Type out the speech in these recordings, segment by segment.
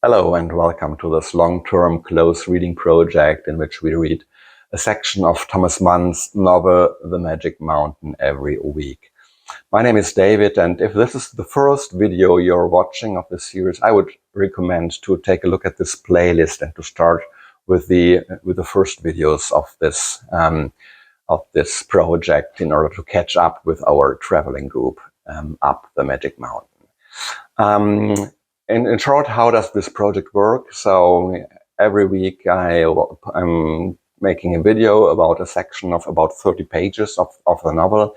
Hello and welcome to this long-term close reading project in which we read a section of Thomas Mann's novel The Magic Mountain every week. My name is David, and if this is the first video you're watching of this series, I would recommend to take a look at this playlist and to start with the first videos of this project in order to catch up with our traveling group up the Magic Mountain. In short, how does this project work? So every week I'm making a video about a section of about 30 pages of the novel.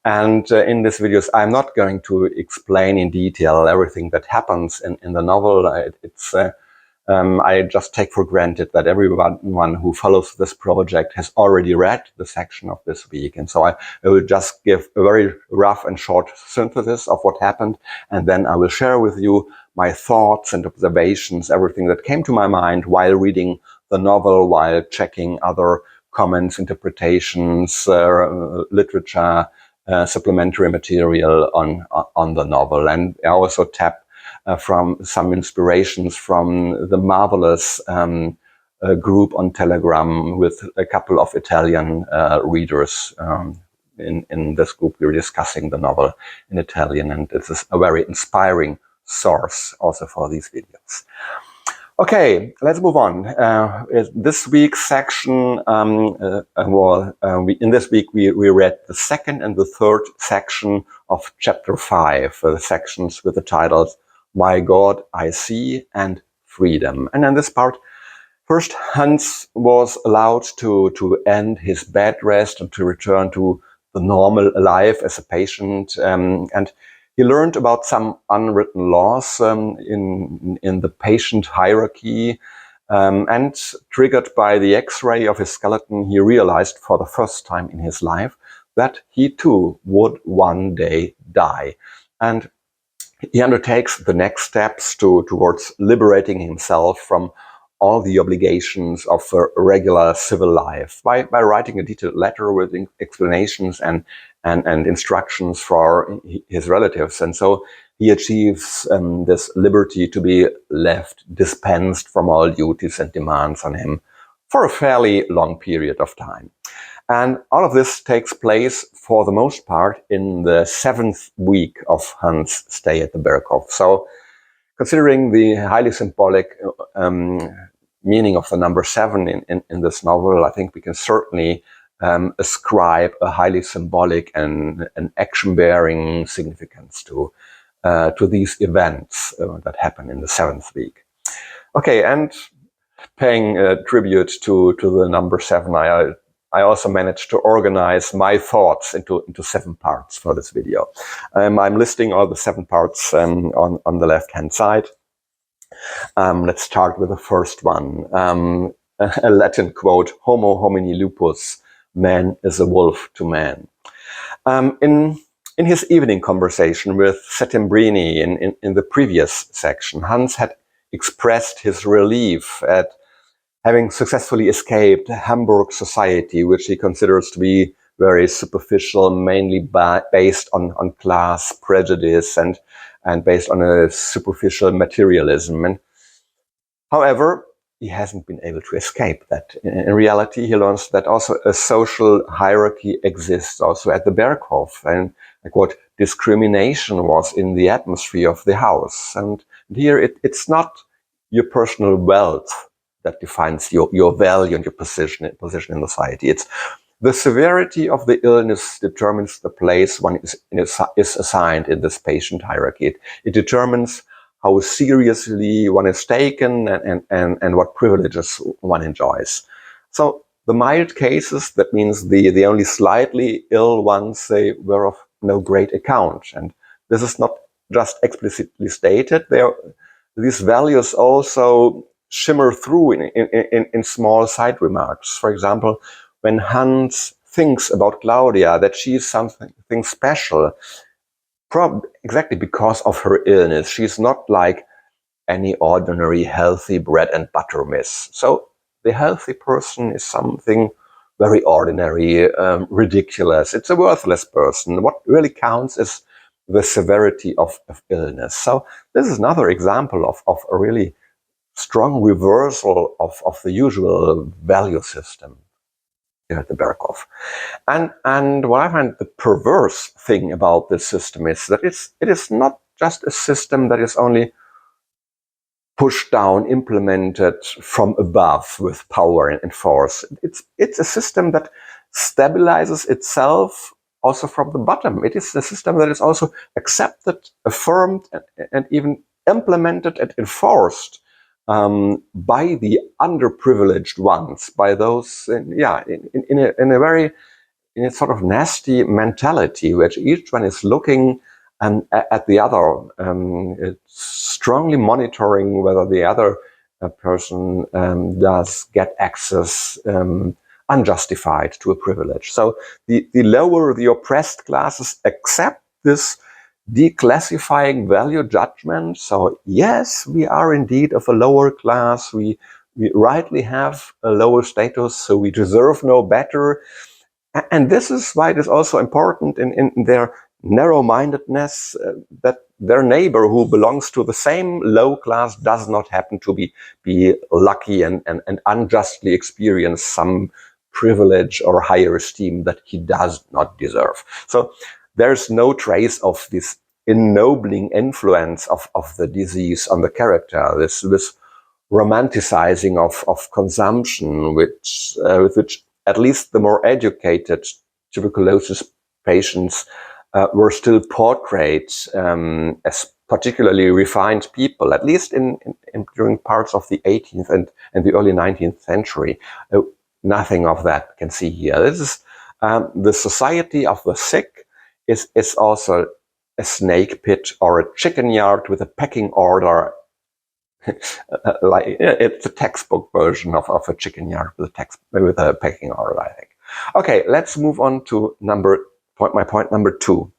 And in these videos, I'm not going to explain in detail everything that happens in the novel. I just take for granted that everyone who follows this project has already read the section of this week. And so I will just give a very rough and short synthesis of what happened. And then I will share with you my thoughts and observations, everything that came to my mind while reading the novel, while checking other comments, interpretations, literature, supplementary material on the novel. And I also tap from some inspirations from the marvelous group on Telegram with a couple of Italian readers. In this group, we're discussing the novel in Italian, and this is a very inspiring source also for these videos. Okay, let's move on. This week's section, in this week we read the second and the third section of chapter 5, the sections with the titles My God, I See and Freedom. And in this part, first Hans was allowed to end his bed rest and to return to the normal life as a patient, and he learned about some unwritten laws in the patient hierarchy, and triggered by the X-ray of his skeleton, he realized for the first time in his life that he too would one day die. And he undertakes the next steps towards liberating himself from all the obligations of a regular civil life by writing a detailed letter with explanations and instructions for his relatives. And so he achieves this liberty to be left dispensed from all duties and demands on him for a fairly long period of time. And all of this takes place, for the most part, in the 7th week of Hans' stay at the Berghof. So, considering the highly symbolic meaning of the number 7 in this novel, I think we can certainly ascribe a highly symbolic and an action-bearing significance to these events that happen in the 7th week. Okay, and paying tribute to the number 7, I also managed to organize my thoughts into 7 parts for this video. I'm listing all the 7 parts on the left-hand side. Let's start with the first one. A Latin quote, Homo homini lupus, man is a wolf to man. In his evening conversation with Settembrini in the previous section, Hans had expressed his relief at having successfully escaped Hamburg society, which he considers to be very superficial, mainly based on class prejudice and based on a superficial materialism. And however, he hasn't been able to escape that. In reality, he learns that also a social hierarchy exists also at the Berghof, and like what discrimination was in the atmosphere of the house. And here it's not your personal wealth that defines your value and your position in society. It's the severity of the illness determines the place one is assigned in this patient hierarchy. It determines how seriously one is taken and what privileges one enjoys. So the mild cases, that means the only slightly ill ones, they were of no great account. And this is not just explicitly stated. These values also shimmer through in small side remarks. For example, when Hans thinks about Claudia, that she is something special, exactly because of her illness. She's not like any ordinary healthy bread and butter miss. So the healthy person is something very ordinary, ridiculous. It's a worthless person. What really counts is the severity of illness. So this is another example of a really strong reversal of the usual value system here at the Berghof. And what I find the perverse thing about this system is that it is not just a system that is only pushed down, implemented from above with power and force. It's a system that stabilizes itself also from the bottom. It is a system that is also accepted, affirmed, and even implemented and enforced by the underprivileged ones, by those, in a very, in a sort of nasty mentality, which each one is looking at the other, strongly monitoring whether the other person does get access unjustified to a privilege. So the lower, the oppressed classes accept this declassifying value judgment. So yes, we are indeed of a lower class. We rightly have a lower status, so we deserve no better. And this is why it is also important in their narrow-mindedness that their neighbor who belongs to the same low class does not happen to be lucky and unjustly experience some privilege or higher esteem that he does not deserve. So there's no trace of this ennobling influence of the disease on the character, this romanticizing of consumption, with which at least the more educated tuberculosis patients were still portrayed as particularly refined people, at least during parts of the 18th and the early 19th century. Nothing of that can see here. This is the society of the sick is also a snake pit or a chicken yard with a pecking order. Like it's a textbook version of a chicken yard with a pecking order, I think. Okay, let's move on to my point number 2.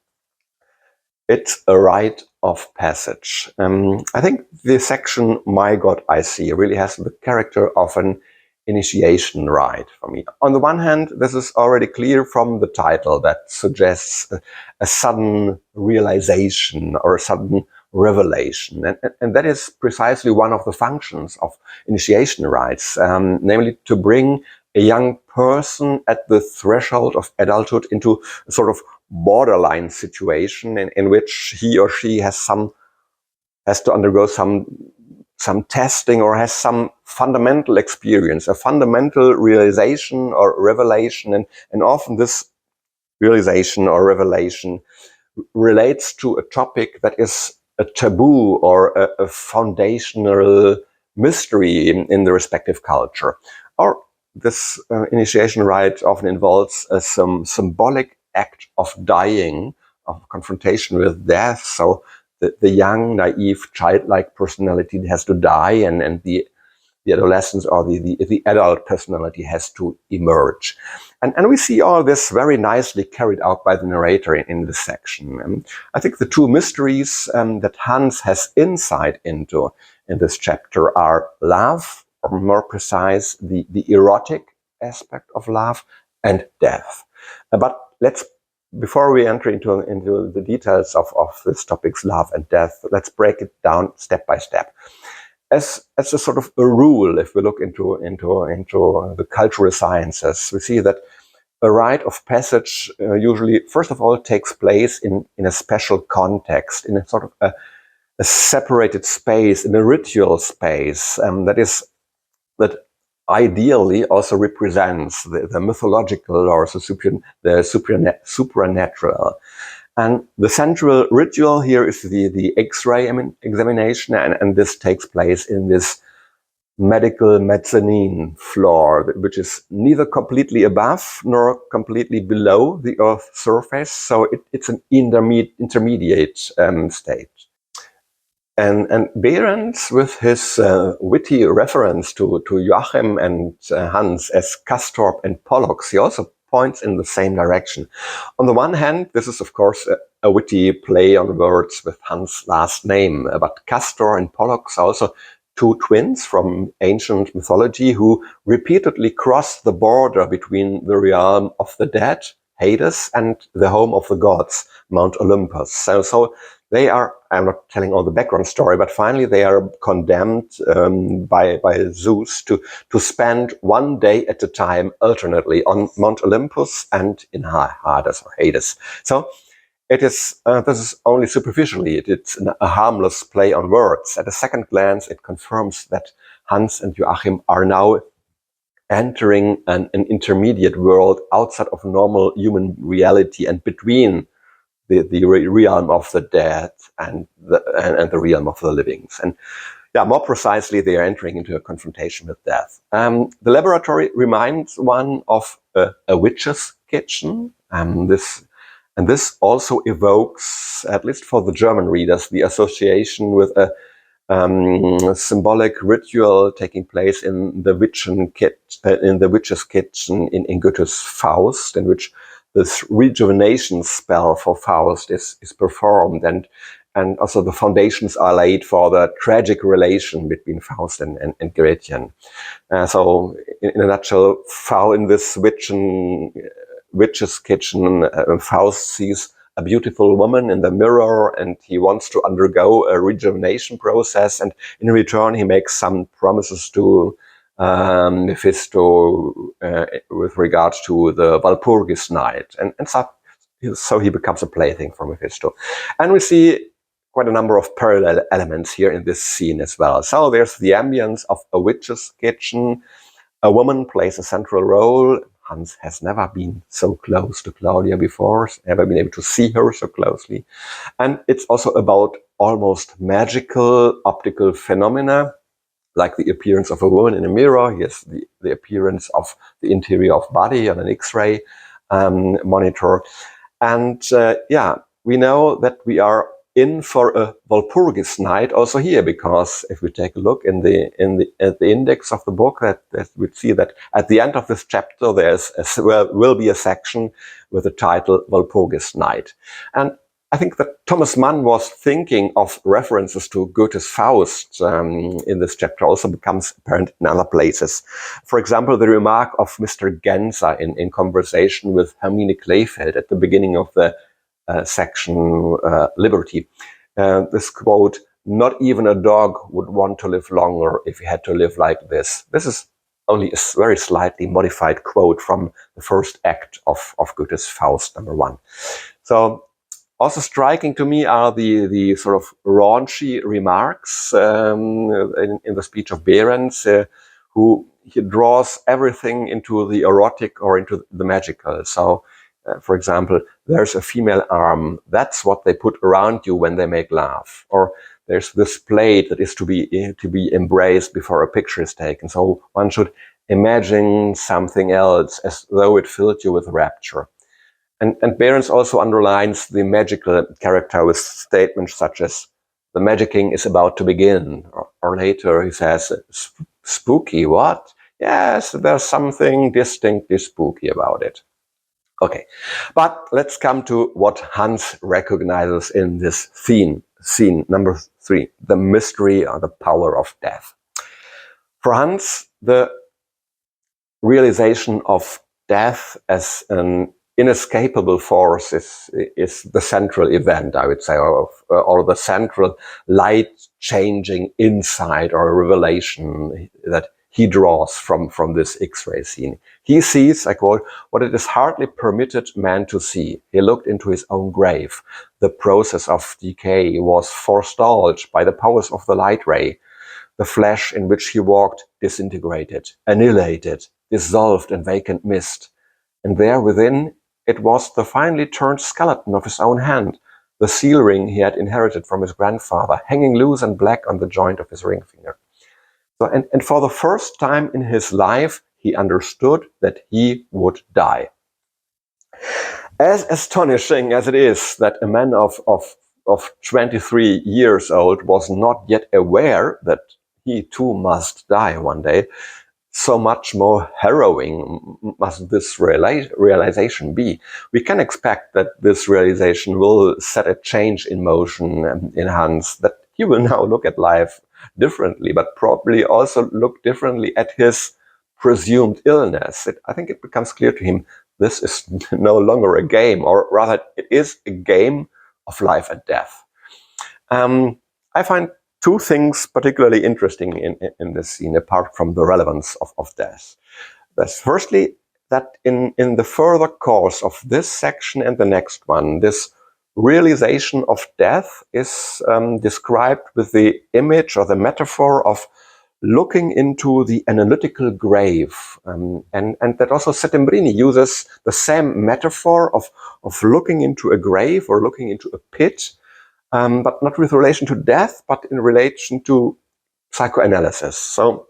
It's a rite of passage. I think the section "My God, I See" really has the character of an initiation rite for me. On the one hand, this is already clear from the title that suggests a sudden realization or a sudden revelation. And that is precisely one of the functions of initiation rites, namely to bring a young person at the threshold of adulthood into a sort of borderline situation in which he or she has to undergo some testing or has some fundamental experience, a fundamental realization or revelation. And often this realization or revelation relates to a topic that is a taboo or a foundational mystery in the respective culture. Or this initiation rite often involves some symbolic act of dying, of confrontation with death. So the young, naive, childlike personality has to die, and the adolescence or the adult personality has to emerge. And we see all this very nicely carried out by the narrator in this section. And I think the two mysteries that Hans has insight into in this chapter are love, or more precise, the erotic aspect of love, and death. But before we enter into the details of this topic's love and death, let's break it down step by step. As a sort of a rule, if we look into the cultural sciences, we see that a rite of passage usually, first of all, takes place in a special context, in a sort of a separated space, in a ritual space that ideally also represents the mythological or the supernatural. And the central ritual here is the X-ray examination, and this takes place in this medical mezzanine floor, which is neither completely above nor completely below the Earth's surface. So it's an intermediate state. And Behrens, with his witty reference to Joachim and Hans as Castorp and Pollux, he also points in the same direction. On the one hand, this is of course a witty play on words with Hans' last name, but Castor and Pollux are also two twins from ancient mythology who repeatedly cross the border between the realm of the dead, Hades, and the home of the gods, Mount Olympus. So they are, I'm not telling all the background story, but finally they are condemned by Zeus to spend one day at a time alternately on Mount Olympus and in Hades or Hades. So it is, this is only superficially, it's a harmless play on words. At a second glance, it confirms that Hans and Joachim are now entering an intermediate world outside of normal human reality and between the realm of the dead and the realm of the living. And yeah, more precisely, they are entering into a confrontation with death. The laboratory reminds one of a witch's kitchen. This also evokes, at least for the German readers, the association with a symbolic ritual taking place in the witch's kitchen in Goethe's Faust, in which this rejuvenation spell for Faust is performed, and also the foundations are laid for the tragic relation between Faust and Gretchen. So in a nutshell, in this witch's kitchen, Faust sees a beautiful woman in the mirror, and he wants to undergo a rejuvenation process, and in return he makes some promises to Mephisto with regard to the Walpurgis night, and so he becomes a plaything for Mephisto. And we see quite a number of parallel elements here in this scene as well. So there's the ambience of a witch's kitchen. A woman plays a central role. Hans has never been so close to Claudia before, never been able to see her so closely. And it's also about almost magical optical phenomena, like the appearance of a woman in a mirror. Yes, the appearance of the interior of body on an X-ray monitor. And yeah, we know that we are in for a Walpurgis night also here, because if we take a look at the index of the book, that we see that at the end of this chapter will be a section with the title Walpurgis Night. And I think that Thomas Mann was thinking of references to Goethe's Faust in this chapter also becomes apparent in other places. For example, the remark of Mr. Genser in conversation with Hermine Kleefeld at the beginning of the section Liberty. This quote, "Not even a dog would want to live longer if he had to live like this." This is only a very slightly modified quote from the first act of Goethe's Faust, number 1. So also striking to me are the sort of raunchy remarks in the speech of Behrens, who he draws everything into the erotic or into the magical. So for example, there's a female arm. That's what they put around you when they make love. Or there's this plate that is to be embraced before a picture is taken. So one should imagine something else as though it filled you with rapture. And Behrens also underlines the magical character with statements such as, "The magicking is about to begin." Or later he says, "Spooky, what? Yes, there's something distinctly spooky about it." Okay, but let's come to what Hans recognizes in this scene number 3, the mystery or the power of death. For Hans, the realization of death as an inescapable force is the central event, I would say, or the central light-changing insight or revelation that he draws from this X-ray scene. He sees, I quote, "what it is hardly permitted man to see. He looked into his own grave. The process of decay was forestalled by the powers of the light ray. The flesh in which he walked disintegrated, annihilated, dissolved in vacant mist. And there within it was the finely turned skeleton of his own hand, the seal ring he had inherited from his grandfather, hanging loose and black on the joint of his ring finger." So, and for the first time in his life, he understood that he would die. As astonishing as it is that a man of 23 years old was not yet aware that he too must die one day, so much more harrowing must this realization be. We can expect that this realization will set a change in motion in Hans, that he will now look at life differently, but probably also look differently at his presumed illness. I think it becomes clear to him this is no longer a game, or rather it is a game of life and death. I find two things particularly interesting in this scene, apart from the relevance of death. That's firstly, that in the further course of this section and the next one, this realization of death is described with the image or the metaphor of looking into the analytical grave. And that also Settembrini uses the same metaphor of looking into a grave or looking into a pit, but not with relation to death, but in relation to psychoanalysis. So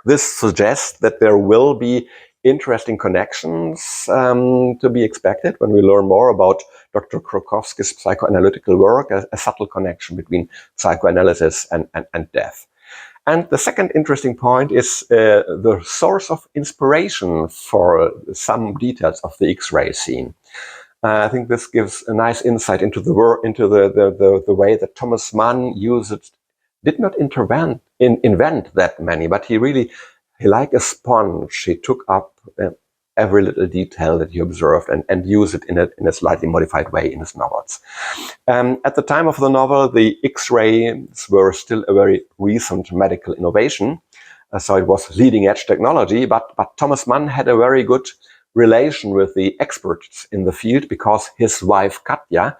this suggests that there will be interesting connections to be expected when we learn more about Dr. Krokowski's psychoanalytical work, a subtle connection between psychoanalysis and death. And the second interesting point is the source of inspiration for some details of the X-ray scene. I think this gives a nice insight into the way that Thomas Mann did not invent that many, but he like a sponge, he took up every little detail that he observed and used it in a slightly modified way in his novels. At the time of the novel, the X-rays were still a very recent medical innovation, so it was leading-edge technology, but Thomas Mann had a very good relation with the experts in the field because his wife Katja,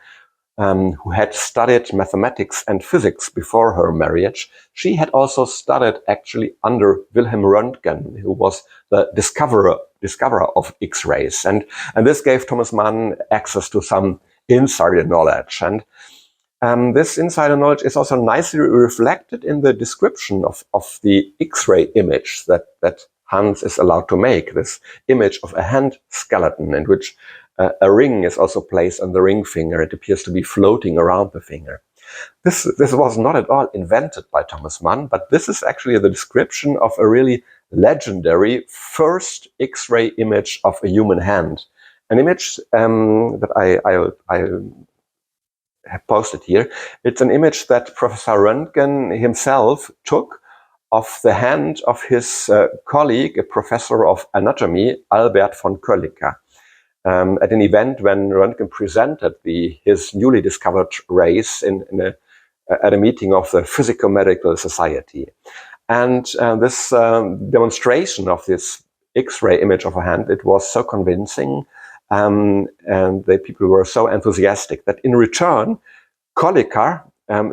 who had studied mathematics and physics before her marriage, she had also studied actually under Wilhelm Röntgen, who was the discoverer of X-rays. And this gave Thomas Mann access to some insider knowledge. And this insider knowledge is also nicely reflected in the description of the X-ray image that Hans is allowed to make, this image of a hand skeleton in which a ring is also placed on the ring finger. It appears to be floating around the finger. This was not at all invented by Thomas Mann, but this is actually the description of a really legendary first X-ray image of a human hand. An image that I have posted here. It's an image that Professor Röntgen himself took of the hand of his colleague, a professor of anatomy, Albert von Kolliker. At an event when Röntgen presented his newly discovered rays at a meeting of the Physico-Medical Society. And this demonstration of this X-ray image of a hand, it was so convincing and the people were so enthusiastic that in return, Kolliker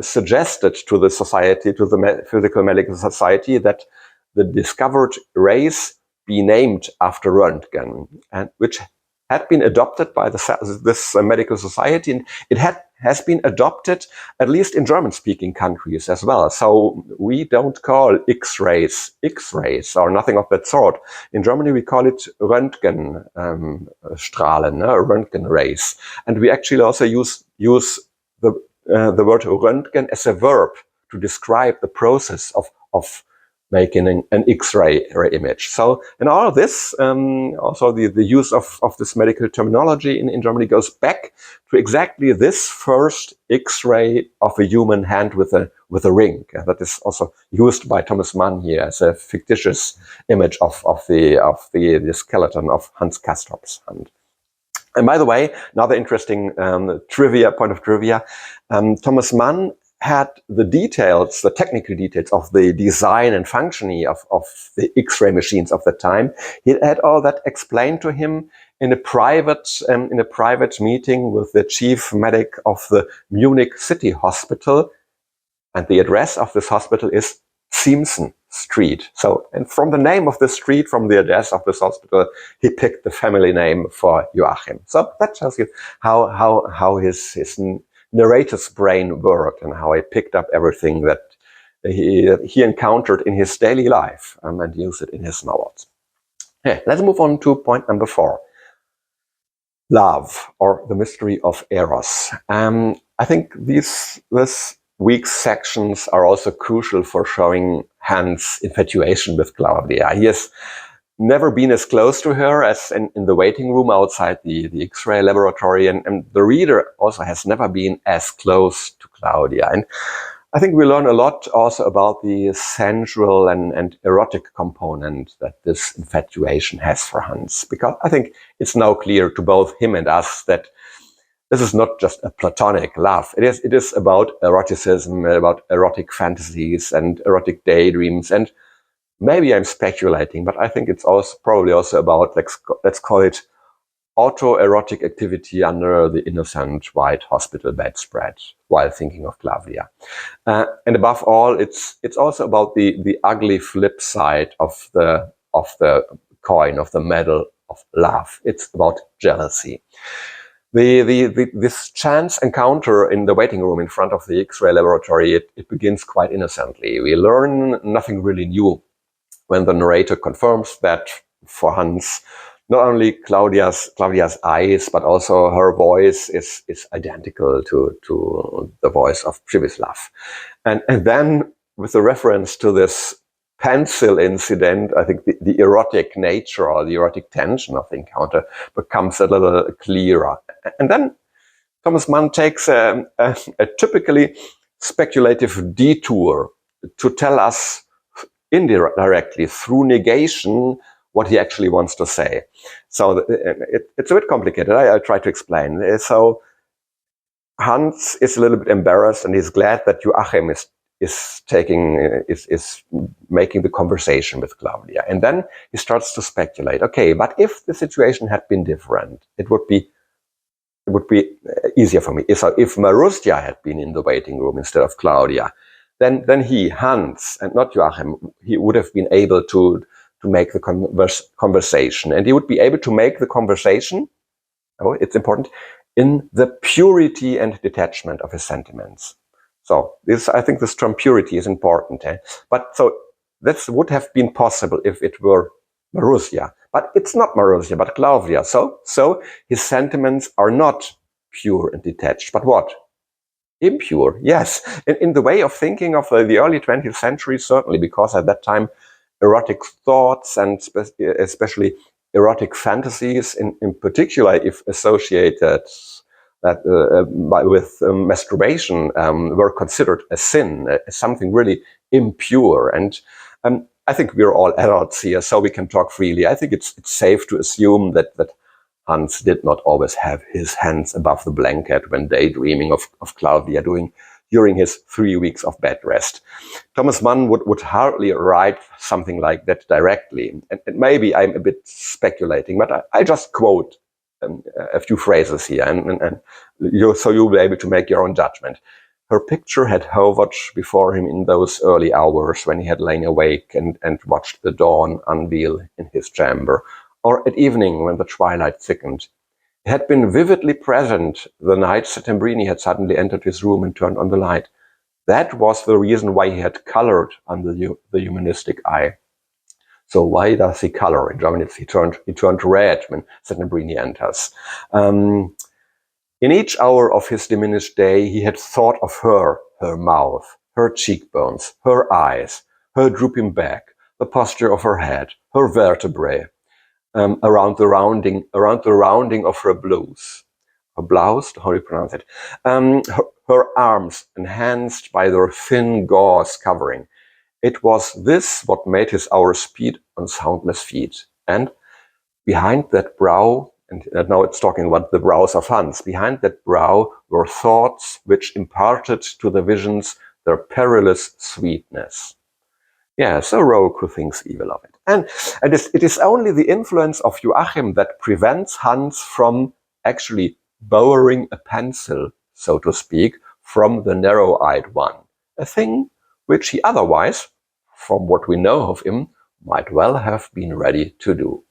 suggested to the society, to the Physico-Medical Society, that the discovered rays be named after Röntgen, and which had been adopted by this medical society, and it has been adopted at least in German-speaking countries as well. So we don't call X-rays X-rays or nothing of that sort. In Germany we call it Röntgen Strahlen, Röntgen rays, and we actually also use the word Röntgen as a verb to describe the process of making an X-ray image. So in all of this, also the use of this medical terminology in Germany goes back to exactly this first X-ray of a human hand with a ring. That is also used by Thomas Mann here as a fictitious image of the skeleton of Hans Castrup's hand. And by the way, another interesting point of trivia, Thomas Mann had the details, the technical details of the design and functioning of the X-ray machines of the time. He had all that explained to him in a private meeting with the chief medic of the Munich City Hospital, and the address of this hospital is Simpson Street. So, and from the name of the street, from the address of this hospital, he picked the family name for Joachim. So that tells you how his narrator's brain worked and how he picked up everything that he encountered in his daily life and used it in his novels. Okay, let's move on to point number 4. Love, or the mystery of Eros. I think this week's sections are also crucial for showing Hans' infatuation with Claudia. He has never been as close to her as in the waiting room outside the X-ray laboratory, and the reader also has never been as close to Claudia. And I think we learn a lot also about the sensual and erotic component that this infatuation has for Hans, because I think it's now clear to both him and us that this is not just a platonic love. It is about eroticism, about erotic fantasies and erotic daydreams. And maybe I'm speculating, but I think it's also probably also about, let's call it autoerotic activity under the innocent white hospital bedspread while thinking of Claudia. And above all, it's also about the ugly flip side of the coin, of the medal of love. It's about jealousy. This chance encounter in the waiting room in front of the X-ray laboratory, it begins quite innocently. We learn nothing really new when the narrator confirms that for Hans, not only Claudia's eyes, but also her voice is identical to the voice of Pribislav. And then with the reference to this pencil incident, I think the erotic nature or the erotic tension of the encounter becomes a little clearer. And then Thomas Mann takes a typically speculative detour to tell us indirectly through negation what he actually wants to say. So it's a bit complicated. I'll try to explain. So Hans is a little bit embarrassed, and he's glad that Joachim is making the conversation with Claudia. And then he starts to speculate. Okay, but if the situation had been different, it would be easier for me. If Marussia had been in the waiting room instead of Claudia, then he, Hans, and not Joachim, he would have been able to make the conversation. And he would be able to make the conversation, oh, it's important, in the purity and detachment of his sentiments. So I think this term purity is important. But so this would have been possible if it were Marussia. But it's not Marussia, but Claudia. So his sentiments are not pure and detached. But what? Impure, yes. In the way of thinking of the early 20th century, certainly, because at that time, erotic thoughts and especially erotic fantasies, in particular, if associated with masturbation, were considered a sin, as something really impure. And I think we're all adults here, so we can talk freely. I think it's safe to assume that Hans did not always have his hands above the blanket when daydreaming of Claudia during his 3 weeks of bed rest. Thomas Mann would hardly write something like that directly. And maybe I'm a bit speculating, but I just quote a few phrases here, so you'll be able to make your own judgment. Her picture had hovered before him in those early hours when he had lain awake and watched the dawn unveil in his chamber, or at evening when the twilight thickened. It had been vividly present the night Settembrini had suddenly entered his room and turned on the light. That was the reason why he had colored under the humanistic eye. So why does he color? In German, he turned red when Settembrini enters. In each hour of his diminished day, he had thought of her mouth, her cheekbones, her eyes, her drooping back, the posture of her head, her vertebrae, around the rounding of her blouse. Her blouse, how do you pronounce it? Her arms enhanced by their thin gauze covering. It was this what made his hour speed on soundless feet. And behind that brow, and now it's talking about the brows of Hans, behind that brow were thoughts which imparted to the visions their perilous sweetness. Yeah, so rogue who thinks evil of it. And it is only the influence of Joachim that prevents Hans from actually borrowing a pencil, so to speak, from the narrow-eyed one. A thing which he otherwise, from what we know of him, might well have been ready to do.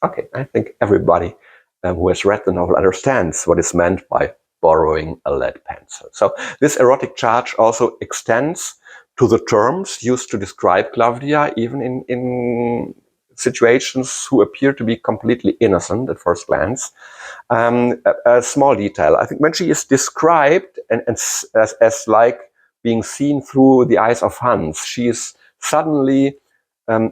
Okay, I think everybody who has read the novel understands what is meant by borrowing a lead pencil. So this erotic charge also extends to the terms used to describe Claudia, even in situations who appear to be completely innocent at first glance. A small detail, I think when she is described as like being seen through the eyes of Hans, she is suddenly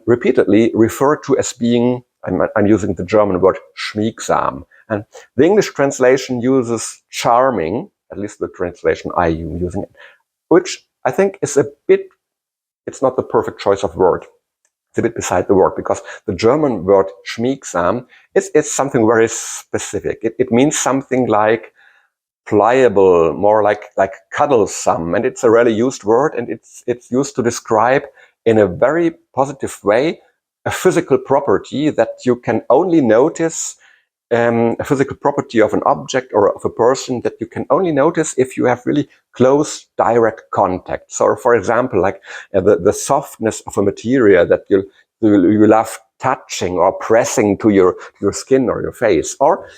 repeatedly referred to as being, I'm using the German word schmiegsam, and the English translation uses charming, at least the translation I am using, which I think is a bit, it's not the perfect choice of word. It's a bit beside the word, because the German word schmiegsam is something very specific. It means something like pliable, more like cuddlesome, and it's a rarely used word, and it's used to describe in a very positive way a physical property that you can only notice, a physical property of an object or of a person that you can only notice if you have really close direct contact. So for example, like the softness of a material that you love touching or pressing to your skin or your face, or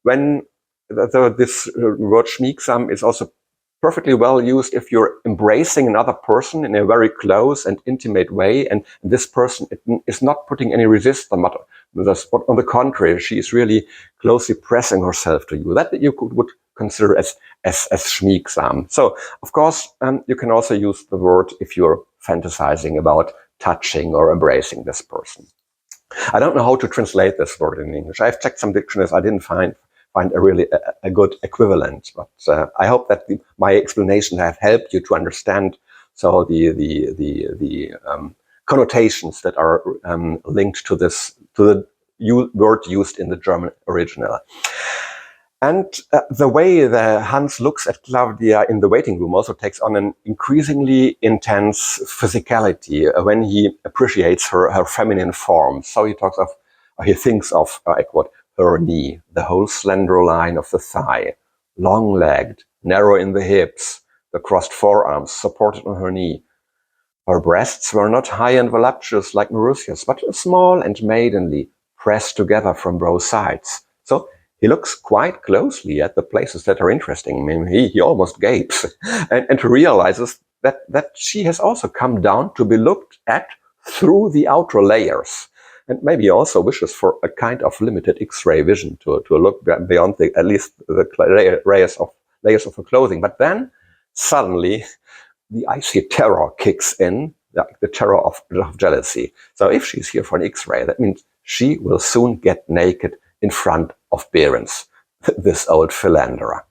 when this word schmiegsam is also perfectly well used if you're embracing another person in a very close and intimate way, and this person is not putting any resistance, but on the contrary, she is really closely pressing herself to you. That you would consider as schmiegsam. So, of course, you can also use the word if you're fantasizing about touching or embracing this person. I don't know how to translate this word in English. I've checked some dictionaries. I didn't find a really a good equivalent, but I hope that my explanation have helped you to understand so the connotations that are linked to the word used in the German original. And the way that Hans looks at Claudia in the waiting room also takes on an increasingly intense physicality when he appreciates her feminine form. So he thinks of, I quote, her knee, the whole slender line of the thigh, long-legged, narrow in the hips, the crossed forearms supported on her knee. Her breasts were not high and voluptuous like Mauritius, but small and maidenly, pressed together from both sides. So he looks quite closely at the places that are interesting. I mean, he almost gapes and realizes that she has also come down to be looked at through the outer layers. And maybe also wishes for a kind of limited X-ray vision to look beyond at least the layers of her clothing. But then suddenly the icy terror kicks in, the terror of jealousy. So if she's here for an X-ray, that means she will soon get naked in front of Behrens, this old philanderer.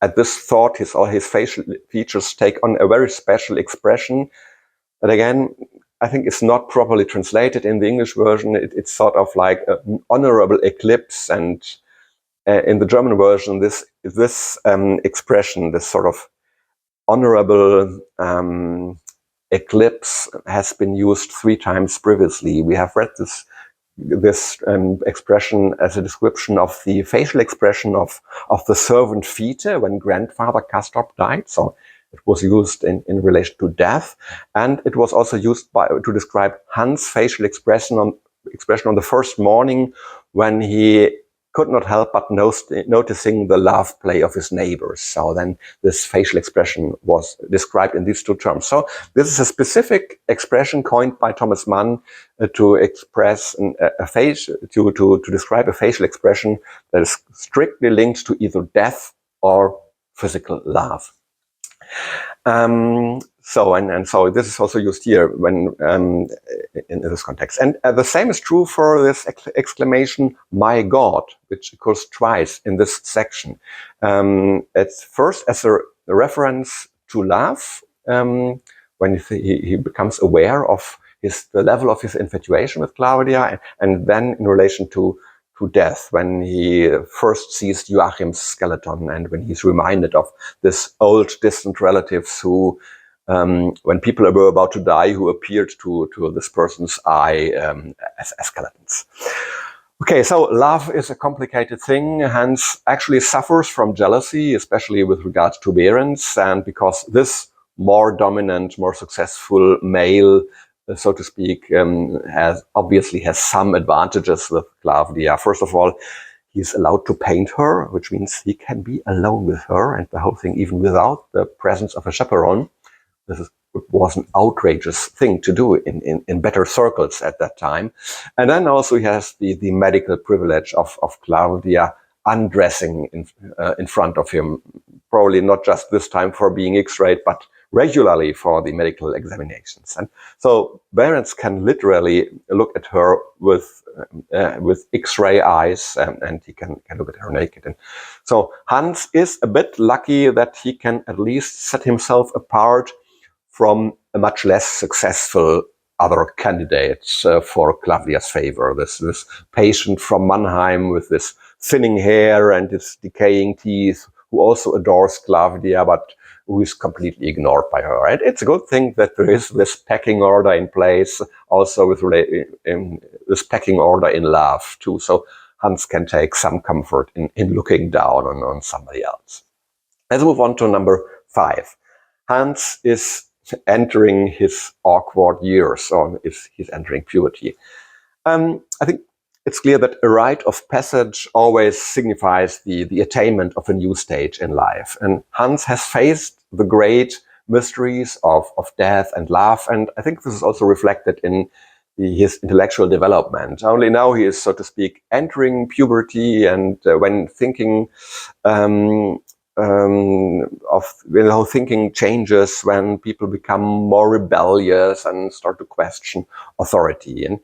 At this thought, all his facial features take on a very special expression. But again, I think it's not properly translated in the English version. It's sort of like an honorable eclipse, and in the German version, this expression, this sort of honorable eclipse, has been used 3 times previously. We have read this expression as a description of the facial expression of the servant Fiete when grandfather Castorp died. So it was used in relation to death, and it was also used to describe Hans' facial expression on the first morning when he could not help but noticing the love play of his neighbors. So then this facial expression was described in these 2 terms. So this is a specific expression coined by Thomas Mann to express to describe a facial expression that is strictly linked to either death or physical love. So this is also used here when in this context, and the same is true for this exclamation "My God," which occurs twice in this section. It's first as a reference to love, when he becomes aware of the level of his infatuation with Claudia, and then in relation to death, when he first sees Joachim's skeleton and when he's reminded of this old distant relatives who, when people were about to die, who appeared to this person's eye as skeletons. Okay, so love is a complicated thing. Hans actually suffers from jealousy, especially with regards to Behrens, and because this more dominant, more successful male, so to speak, obviously has some advantages with Claudia. First of all, he's allowed to paint her, which means he can be alone with her and the whole thing even without the presence of a chaperone. This was an outrageous thing to do in better circles at that time. And then also he has the medical privilege of Claudia undressing in front of him, probably not just this time for being X-rayed, but regularly for the medical examinations. And so parents can literally look at her with X-ray eyes, and he can look at her naked. And so Hans is a bit lucky that he can at least set himself apart from a much less successful other candidates for Claudia's favor. This patient from Mannheim with this thinning hair and his decaying teeth, who also adores Claudia, but who is completely ignored by her. Right? It's a good thing that there is this pecking order in place, also with this pecking order in love too. So Hans can take some comfort in looking down on somebody else. Let's move on to number 5. Hans is entering his awkward years, or he's entering puberty. I think it's clear that a rite of passage always signifies the attainment of a new stage in life. And Hans has faced the great mysteries of death and love, and I think this is also reflected in his intellectual development. Only now he is, so to speak, entering puberty, and when thinking thinking changes, when people become more rebellious and start to question authority. And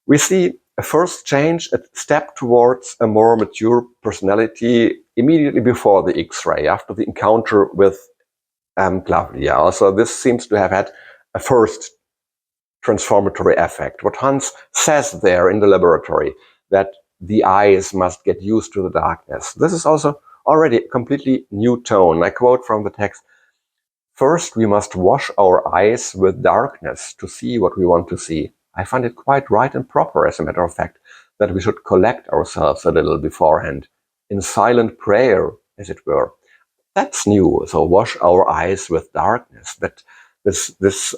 we see a first change, a step towards a more mature personality immediately before the X-ray, after the encounter with Claudia. Also, this seems to have had a first transformatory effect. What Hans says there in the laboratory, that the eyes must get used to the darkness. This is also already a completely new tone. I quote from the text: "First, we must wash our eyes with darkness to see what we want to see." I find it quite right and proper, as a matter of fact, that we should collect ourselves a little beforehand, in silent prayer, as it were. That's new. So wash our eyes with darkness. That this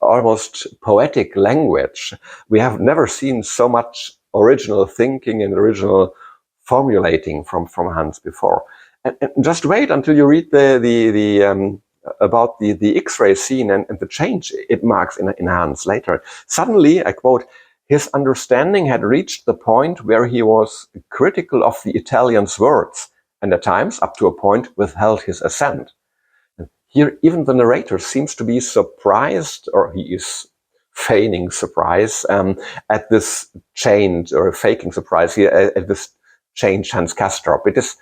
almost poetic language. We have never seen so much original thinking and original formulating from Hans before. And just wait until you read about the X-ray scene and the change it marks in Hans later. Suddenly, I quote, "His understanding had reached the point where he was critical of the Italian's words, and at times, up to a point, withheld his assent." Here, even the narrator seems to be surprised, or he is feigning surprise at this change, or faking surprise here at this change Hans Castrop. It is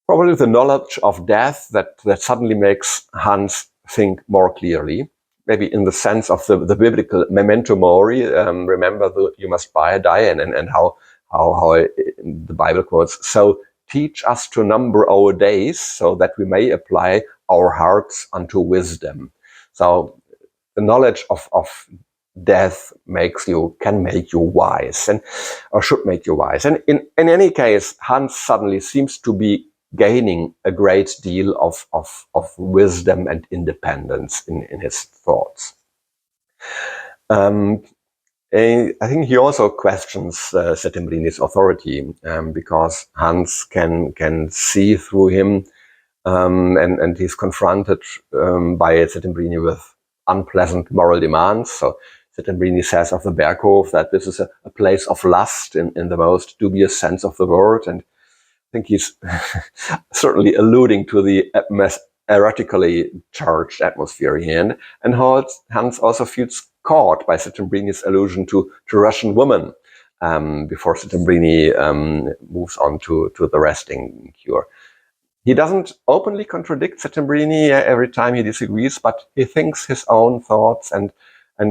probably the knowledge of death that suddenly makes Hans think more clearly, maybe in the sense of the biblical memento mori, remember you must die, and how the Bible quotes, "So teach us to number our days, so that we may apply our hearts unto wisdom." So the knowledge of death can make you wise, or should make you wise. And in any case, Hans suddenly seems to be gaining a great deal of wisdom and independence in his thoughts. I think he also questions Settembrini's authority, because Hans can see through him, and he's confronted by Settembrini with unpleasant moral demands. So Settembrini says of the Berghof that this is a place of lust in the most dubious sense of the word, and I think he's certainly alluding to the erotically charged atmosphere here. And Hans also feels caught by Settembrini's allusion to Russian women before Settembrini moves on to the resting cure. He doesn't openly contradict Settembrini every time he disagrees, but he thinks his own thoughts, and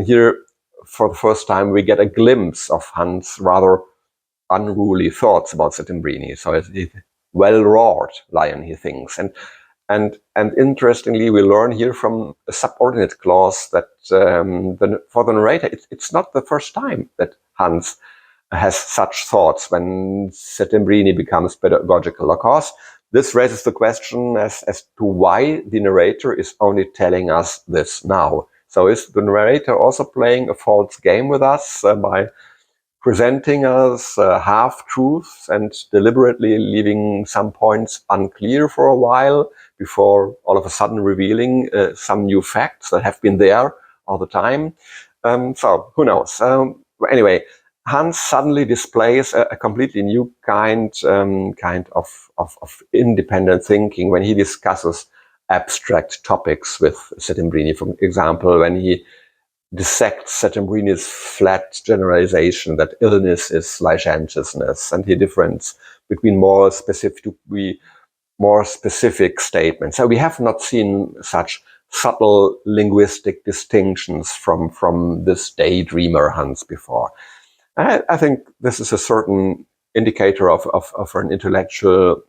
here, for the first time, we get a glimpse of Hans' rather unruly thoughts about Settembrini. So it's a well-wrought lion, he thinks. And interestingly, we learn here from a subordinate clause that for the narrator, it's not the first time that Hans has such thoughts when Settembrini becomes pedagogical. Of course, this raises the question as to why the narrator is only telling us this now. So is the narrator also playing a false game with us by presenting us half-truths and deliberately leaving some points unclear for a while before all of a sudden revealing some new facts that have been there all the time? So who knows? Anyway, Hans suddenly displays a completely new kind of independent thinking when he discusses abstract topics with Settembrini. For example, when he dissects Settembrini's flat generalization that illness is licentiousness, and he differentiates between more specific statements. So we have not seen such subtle linguistic distinctions from this daydreamer Hans before. I think this is a certain indicator of an intellectual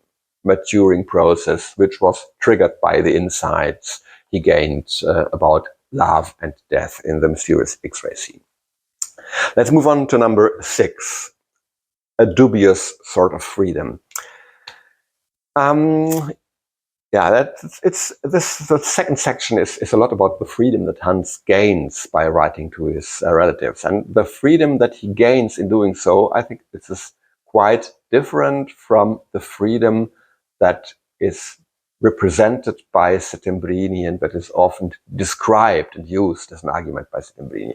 maturing process, which was triggered by the insights he gained about love and death in the mysterious X-ray scene. Let's move on to number 6, a dubious sort of freedom. The second section is a lot about the freedom that Hans gains by writing to his relatives, and the freedom that he gains in doing so, I think this is quite different from the freedom that is represented by Settembrini and that is often described and used as an argument by Settembrini.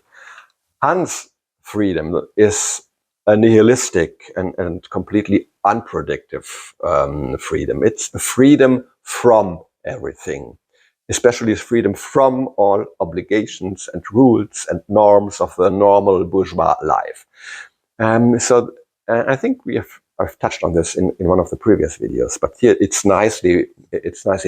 Hans' freedom is a nihilistic and completely unpredictive freedom. It's a freedom from everything, especially freedom from all obligations and rules and norms of the normal bourgeois life. I think I've touched on this in one of the previous videos, but here it's nicely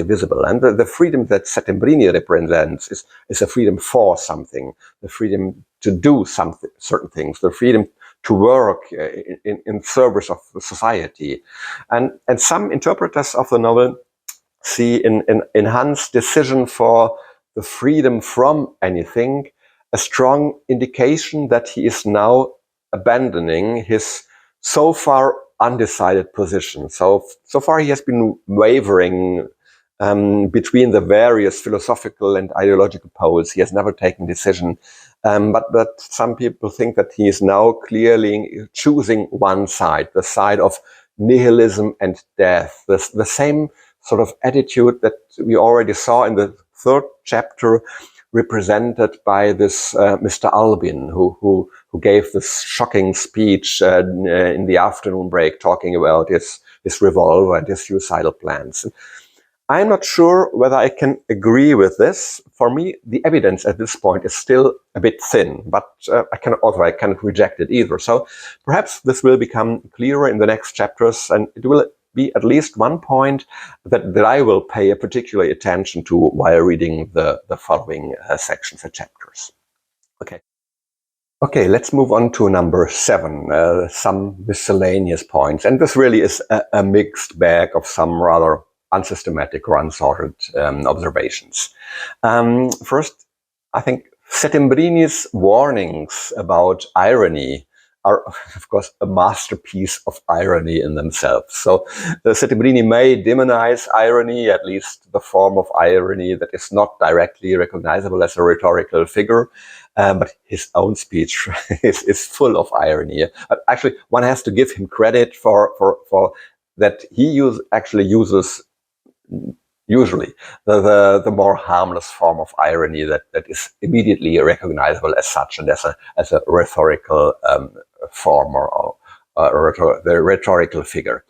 visible. And the freedom that Settembrini represents is a freedom for something, the freedom to do certain things, the freedom to work in service of society. And some interpreters of the novel see in Hans' decision for the freedom from anything a strong indication that he is now abandoning his so far undecided position. So far he has been wavering between the various philosophical and ideological poles. He has never taken a decision. But some people think that he is now clearly choosing one side, the side of nihilism and death. The same sort of attitude that we already saw in the 3rd chapter, represented by this Mr. Albin, who gave this shocking speech in the afternoon break, talking about his revolver and his suicidal plans. I'm not sure whether I can agree with this. For me, the evidence at this point is still a bit thin, but I cannot reject it either. So perhaps this will become clearer in the next chapters, and it will be at least one point that I will pay a particular attention to while reading the following sections and chapters. Okay, let's move on to number 7, some miscellaneous points. And this really is a mixed bag of some rather unsystematic or unsorted observations. First, I think Settembrini's warnings about irony are, of course, a masterpiece of irony in themselves. So Settembrini may demonize irony, at least the form of irony that is not directly recognizable as a rhetorical figure, but his own speech is full of irony. Actually, one has to give him credit for that he actually uses usually the more harmless form of irony that is immediately recognizable as such and as a rhetorical form or the rhetorical figure.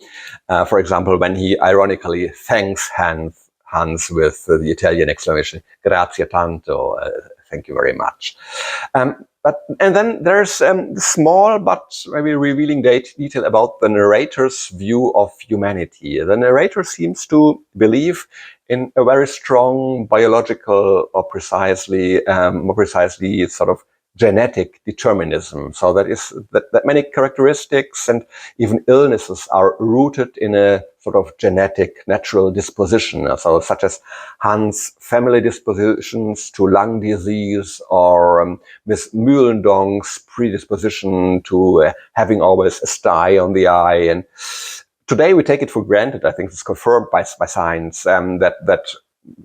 For example, when he ironically thanks Hans with the Italian exclamation "Grazie tanto," thank you very much. And then there's small but maybe revealing detail about the narrator's view of humanity. The narrator seems to believe in a very strong biological or more precisely sort of genetic determinism. So that many characteristics and even illnesses are rooted in a sort of genetic natural disposition. So such as Hans' family dispositions to lung disease, or Miss Mühlendong's predisposition to having always a sty on the eye. And today we take it for granted, I think it's confirmed by science, that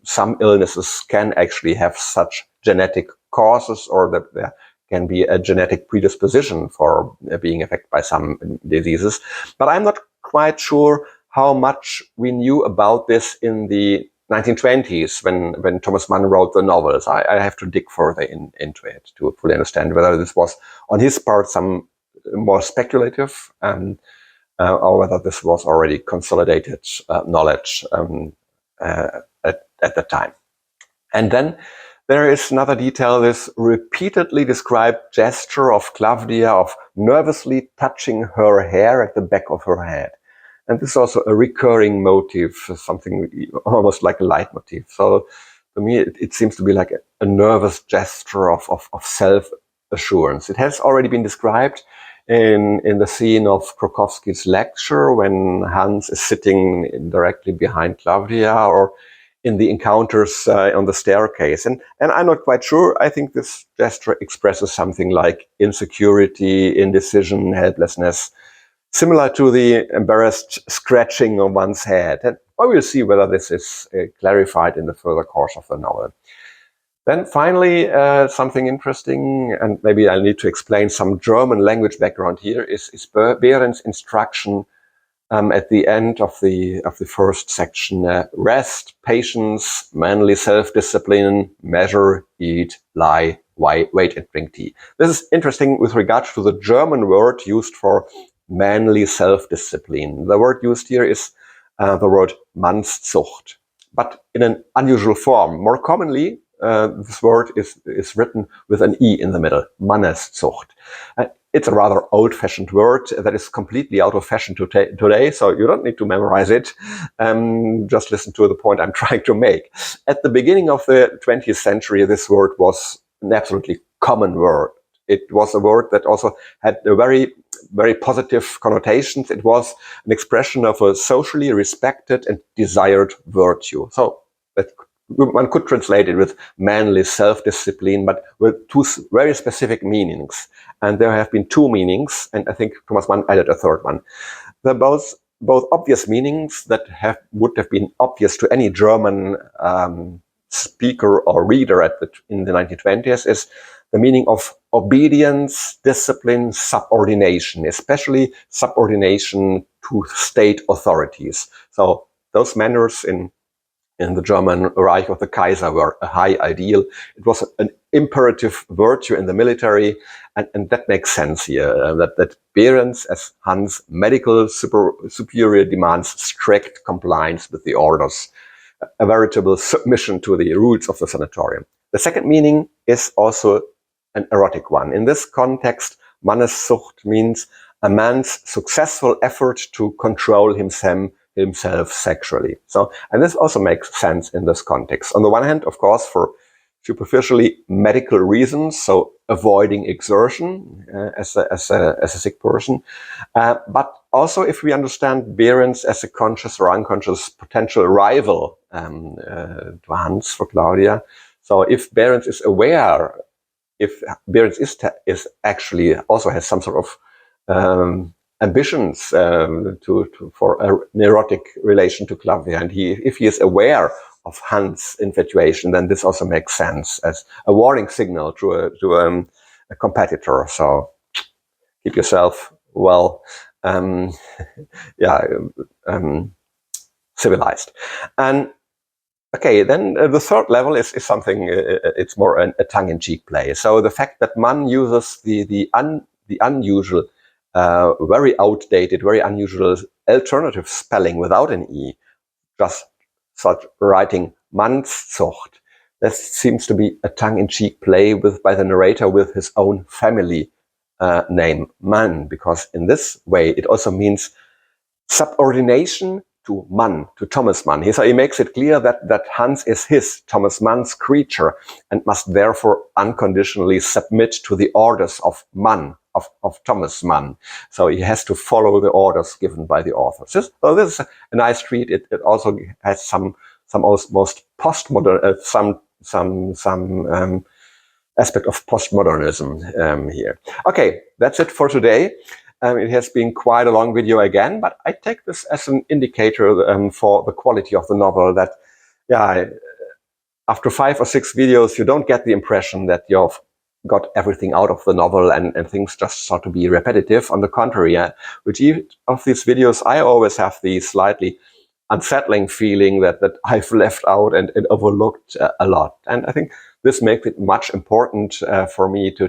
some illnesses can actually have such genetic causes, or that there can be a genetic predisposition for being affected by some diseases. But I'm not quite sure how much we knew about this in the 1920s when Thomas Mann wrote the novels. I have to dig further into it to fully understand whether this was on his part some more speculative or whether this was already consolidated knowledge at the time. And then there is another detail, this repeatedly described gesture of Claudia of nervously touching her hair at the back of her head. And this is also a recurring motive, something almost like a leitmotif. So to me, it seems to be like a nervous gesture of self-assurance. It has already been described in the scene of Krokowski's lecture when Hans is sitting directly behind Claudia, or in the encounters on the staircase. And I'm not quite sure. I think this gesture expresses something like insecurity, indecision, helplessness, similar to the embarrassed scratching on one's head. And I will see whether this is clarified in the further course of the novel. Then finally, something interesting, and maybe I need to explain some German language background here, is Behrens' instruction at the end of the first section: rest, patience, manly self-discipline, measure, eat, lie, wait, and drink tea. This is interesting with regard to the German word used for manly self-discipline. The word used here is the word Mannszucht, but in an unusual form. More commonly, this word is written with an E in the middle, Manneszucht. It's a rather old-fashioned word that is completely out of fashion today, so you don't need to memorize it. Just listen to the point I'm trying to make. At the beginning of the 20th century, this word was an absolutely common word. It was a word that also had a very, very positive connotations. It was an expression of a socially respected and desired virtue. So that one could translate it with manly self-discipline, but with two very specific meanings. And there have been two meanings, and I think Thomas Mann added a third one. They're both obvious meanings that would have been obvious to any German speaker or reader in the 1920s, is the meaning of obedience, discipline, subordination, especially subordination to state authorities. So those manners in the German Reich of the Kaiser were a high ideal. It was an imperative virtue in the military, and that makes sense here, that Behrens, as Hans' medical superior, demands strict compliance with the orders, a veritable submission to the rules of the sanatorium. The second meaning is also an erotic one. In this context, Manneszucht means a man's successful effort to control himself sexually. So, and this also makes sense in this context. On the one hand, of course, for superficially medical reasons, so avoiding exertion as a sick person, but also if we understand Behrens as a conscious or unconscious potential rival to Hans for Claudia. So if Behrens is aware, if Behrens is actually also has some sort of ambitions for an erotic relation to Claudia, and if he is aware of Hans' infatuation, then this also makes sense as a warning signal to a competitor. So keep yourself well, civilized. And okay, then the third level is something. It's more a tongue-in-cheek play. So the fact that Mann uses the unusual, very outdated, very unusual alternative spelling without an E, just such writing Mannszucht. This seems to be a tongue-in-cheek play by the narrator with his own family name, Mann, because in this way it also means subordination to Mann, to Thomas Mann. So he makes it clear that Hans is Thomas Mann's creature, and must therefore unconditionally submit to the orders of Mann, of Thomas Mann. So he has to follow the orders given by the author. So this is a nice treat. It also has some most postmodern, some aspect of postmodernism here. Okay, that's it for today. It has been quite a long video again, but I take this as an indicator for the quality of the novel, that, after 5 or 6 videos, you don't get the impression that you've got everything out of the novel and things just start to be repetitive. On the contrary, with each of these videos, I always have the slightly unsettling feeling that I've left out and overlooked a lot. And I think this makes it much important for me to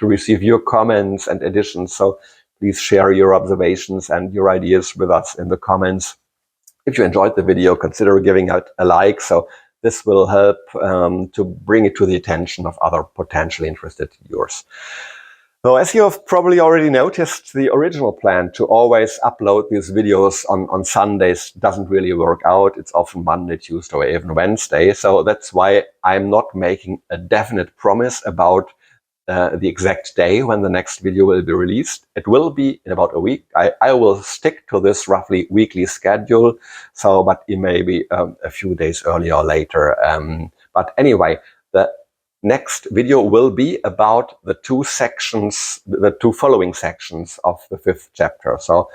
receive your comments and additions. So please share your observations and your ideas with us in the comments. If you enjoyed the video, consider giving it a like. So this will help to bring it to the attention of other potentially interested viewers. So as you have probably already noticed, the original plan to always upload these videos on Sundays doesn't really work out. It's often Monday, Tuesday, or even Wednesday. So that's why I'm not making a definite promise about the exact day when the next video will be released. It will be in about a week. I will stick to this roughly weekly schedule. So, but it may be a few days earlier or later. But anyway, the next video will be about the two following sections of the 5th chapter. So,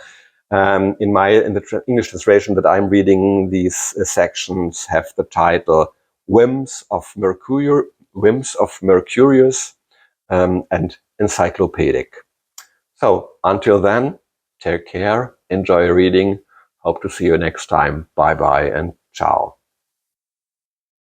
in the English translation that I'm reading, these sections have the title Whims of Mercurius, and Encyclopaedic. So until then, take care, enjoy reading. Hope to see you next time. Bye bye and ciao.